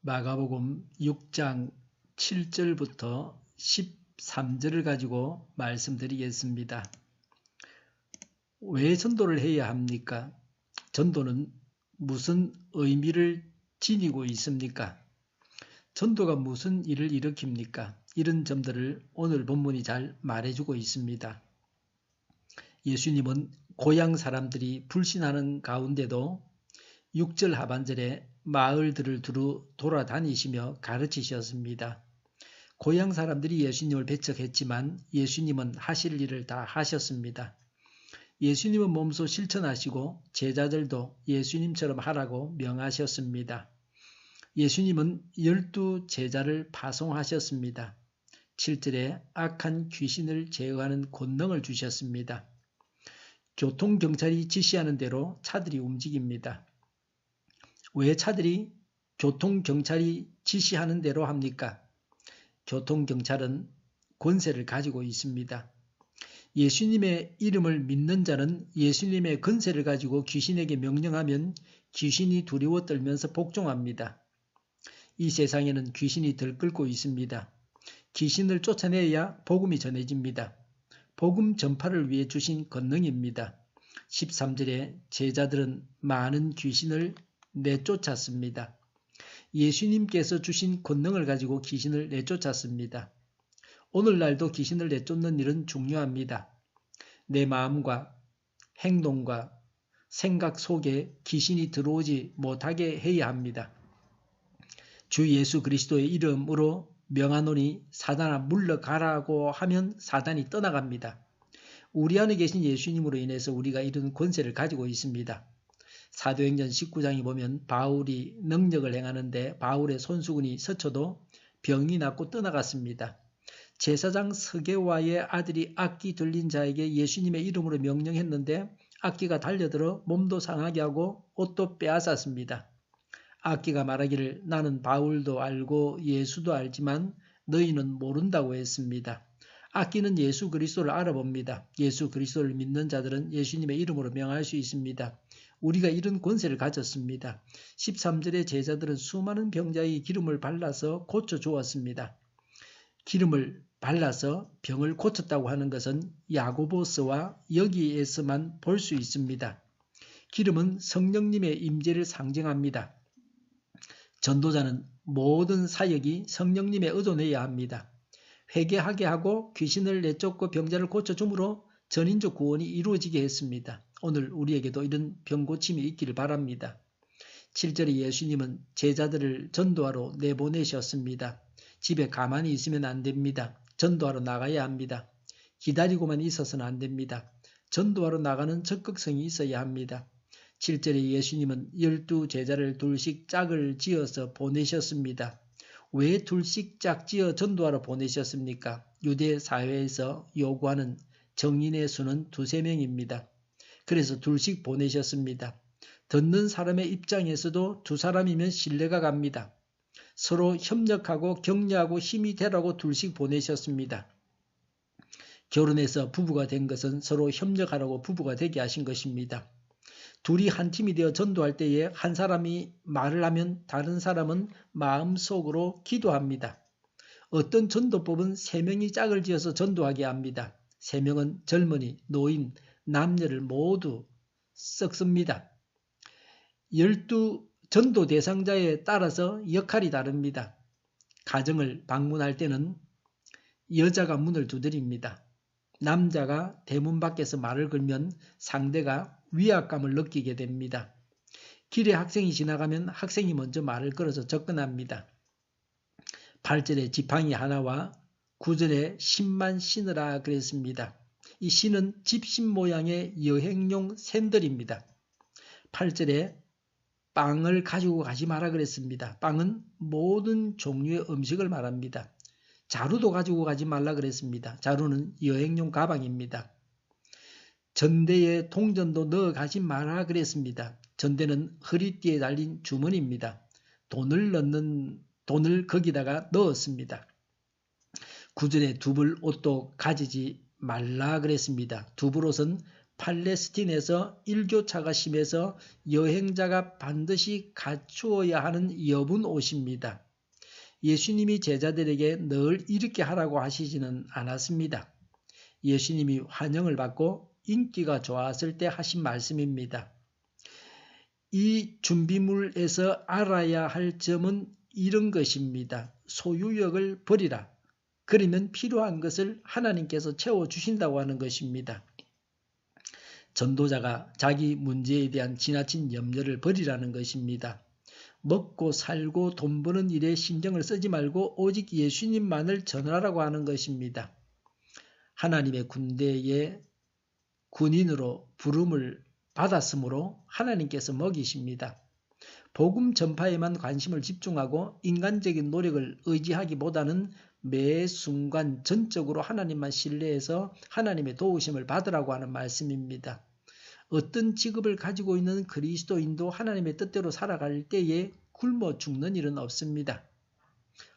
마가복음 6장 7절부터 13절을 가지고 말씀드리겠습니다. 왜 전도를 해야 합니까? 전도는 무슨 의미를 지니고 있습니까? 전도가 무슨 일을 일으킵니까? 이런 점들을 오늘 본문이 잘 말해주고 있습니다. 예수님은 고향 사람들이 불신하는 가운데도 6절 하반절에 마을들을 두루 돌아다니시며 가르치셨습니다. 고향 사람들이 예수님을 배척했지만 예수님은 하실 일을 다 하셨습니다. 예수님은 몸소 실천하시고 제자들도 예수님처럼 하라고 명하셨습니다. 예수님은 12 제자를 파송하셨습니다. 7절에 악한 귀신을 제어하는 권능을 주셨습니다. 교통경찰이 지시하는 대로 차들이 움직입니다. 왜 차들이 교통경찰이 지시하는 대로 합니까? 교통경찰은 권세를 가지고 있습니다. 예수님의 이름을 믿는 자는 예수님의 권세를 가지고 귀신에게 명령하면 귀신이 두려워 떨면서 복종합니다. 이 세상에는 귀신이 들끓고 있습니다. 귀신을 쫓아내야 복음이 전해집니다. 복음 전파를 위해 주신 권능입니다. 13절에 제자들은 많은 귀신을 내쫓았습니다. 예수님께서 주신 권능을 가지고 귀신을 내쫓았습니다. 오늘날도 귀신을 내쫓는 일은 중요합니다. 내 마음과 행동과 생각 속에 귀신이 들어오지 못하게 해야 합니다. 주 예수 그리스도의 이름으로 명하노니 사단아 물러가라고 하면 사단이 떠나갑니다. 우리 안에 계신 예수님으로 인해서 우리가 이런 권세를 가지고 있습니다. 사도행전 19장에 보면 바울이 능력을 행하는데 바울의 손수건이 스쳐도 병이 낫고 떠나갔습니다. 제사장 스게와의 아들이 악기 들린 자에게 예수님의 이름으로 명령했는데 악기가 달려들어 몸도 상하게 하고 옷도 빼앗았습니다. 악기가 말하기를 나는 바울도 알고 예수도 알지만 너희는 모른다고 했습니다. 악기는 예수 그리스도를 알아봅니다. 예수 그리스도를 믿는 자들은 예수님의 이름으로 명할 수 있습니다. 우리가 이런 권세를 가졌습니다. 13절의 제자들은 수많은 병자의 기름을 발라서 고쳐주었습니다. 기름을 발라서 병을 고쳤다고 하는 것은 야고보서와 여기에서만 볼 수 있습니다. 기름은 성령님의 임재를 상징합니다. 전도자는 모든 사역이 성령님에 의존해야 합니다. 회개하게 하고 귀신을 내쫓고 병자를 고쳐줌으로 전인적 구원이 이루어지게 했습니다. 오늘 우리에게도 이런 병고침이 있기를 바랍니다. 7절에 예수님은 제자들을 전도하러 내보내셨습니다. 집에 가만히 있으면 안 됩니다. 전도하러 나가야 합니다. 기다리고만 있어서는 안 됩니다. 전도하러 나가는 적극성이 있어야 합니다. 7절에 예수님은 12 제자를 둘씩 짝을 지어서 보내셨습니다. 왜 둘씩 짝지어 전도하러 보내셨습니까? 유대 사회에서 요구하는 정인의 수는 2~3명입니다. 그래서 둘씩 보내셨습니다. 듣는 사람의 입장에서도 2사람이면 신뢰가 갑니다. 서로 협력하고 격려하고 힘이 되라고 둘씩 보내셨습니다. 결혼해서 부부가 된 것은 서로 협력하라고 부부가 되게 하신 것입니다. 둘이 한 팀이 되어 전도할 때에 한 사람이 말을 하면 다른 사람은 마음속으로 기도합니다. 어떤 전도법은 3명이 짝을 지어서 전도하게 합니다. 3명은 젊은이, 노인, 남녀를 모두 섞습니다. 12 전도 대상자에 따라서 역할이 다릅니다. 가정을 방문할 때는 여자가 문을 두드립니다. 남자가 대문 밖에서 말을 걸면 상대가 위압감을 느끼게 됩니다. 길에 학생이 지나가면 학생이 먼저 말을 걸어서 접근합니다. 8절에 지팡이 하나와 9절에 신만 신으라 그랬습니다. 이 신은 집신 모양의 여행용 샌들입니다. 8절에 빵을 가지고 가지 마라 그랬습니다. 빵은 모든 종류의 음식을 말합니다. 자루도 가지고 가지 말라 그랬습니다. 자루는 여행용 가방입니다. 전대에 동전도 넣어 가지 마라 그랬습니다. 전대는 허리띠에 달린 주머니입니다. 돈을 거기다가 넣었습니다. 9절에 두불 옷도 가지지 말라 그랬습니다. 두불 옷은 팔레스틴에서 일교차가 심해서 여행자가 반드시 갖추어야 하는 여분 옷입니다. 예수님이 제자들에게 늘 이렇게 하라고 하시지는 않았습니다. 예수님이 환영을 받고 인기가 좋았을 때 하신 말씀입니다. 이 준비물에서 알아야 할 점은 이런 것입니다. 소유욕을 버리라. 그러면 필요한 것을 하나님께서 채워주신다고 하는 것입니다. 전도자가 자기 문제에 대한 지나친 염려를 버리라는 것입니다. 먹고 살고 돈 버는 일에 신경을 쓰지 말고 오직 예수님만을 전하라고 하는 것입니다. 하나님의 군대의 군인으로 부름을 받았으므로 하나님께서 먹이십니다. 복음 전파에만 관심을 집중하고 인간적인 노력을 의지하기보다는 매 순간 전적으로 하나님만 신뢰해서 하나님의 도우심을 받으라고 하는 말씀입니다. 어떤 직업을 가지고 있는 그리스도인도 하나님의 뜻대로 살아갈 때에 굶어 죽는 일은 없습니다.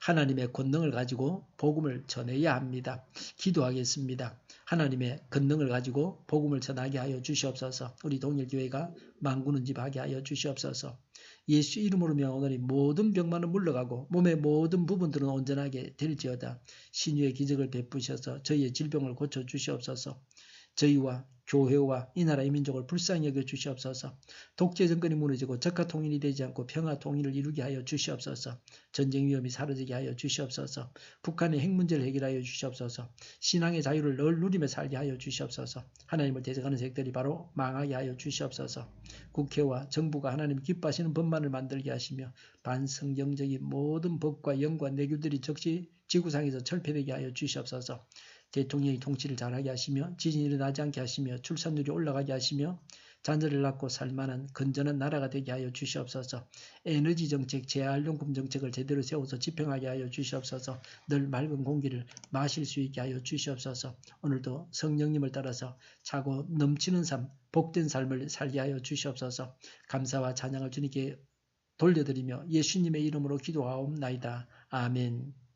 하나님의 권능을 가지고 복음을 전해야 합니다. 기도하겠습니다. 하나님의 권능을 가지고 복음을 전하게 하여 주시옵소서. 우리 동일교회가 만군은집하게 하여 주시옵소서. 예수 이름으로 명하노니 모든 병만은 물러가고 몸의 모든 부분들은 온전하게 될지어다. 신유의 기적을 베푸셔서 저희의 질병을 고쳐 주시옵소서. 저희와 교회와 이 나라의 민족을 불쌍히 여겨 주시옵소서. 독재 정권이 무너지고 적화 통일이 되지 않고 평화 통일을 이루게 하여 주시옵소서. 전쟁 위험이 사라지게 하여 주시옵소서. 북한의 핵 문제를 해결하여 주시옵소서. 신앙의 자유를 늘 누리며 살게 하여 주시옵소서. 하나님을 대적하는 색들이 바로 망하게 하여 주시옵소서. 국회와 정부가 하나님 기뻐하시는 법만을 만들게 하시며 반성경적인 모든 법과 영과 내규들이 적시 지구상에서 철폐되게 하여 주시옵소서. 대통령이 통치를 잘하게 하시며 지진이 일어나지 않게 하시며 출산율이 올라가게 하시며 자녀를 낳고 살만한 건전한 나라가 되게 하여 주시옵소서. 에너지 정책, 재활용품 정책을 제대로 세워서 집행하게 하여 주시옵소서. 늘 맑은 공기를 마실 수 있게 하여 주시옵소서. 오늘도 성령님을 따라서 차고 넘치는 삶, 복된 삶을 살게 하여 주시옵소서. 감사와 찬양을 주님께 돌려드리며 예수님의 이름으로 기도하옵나이다. 아멘.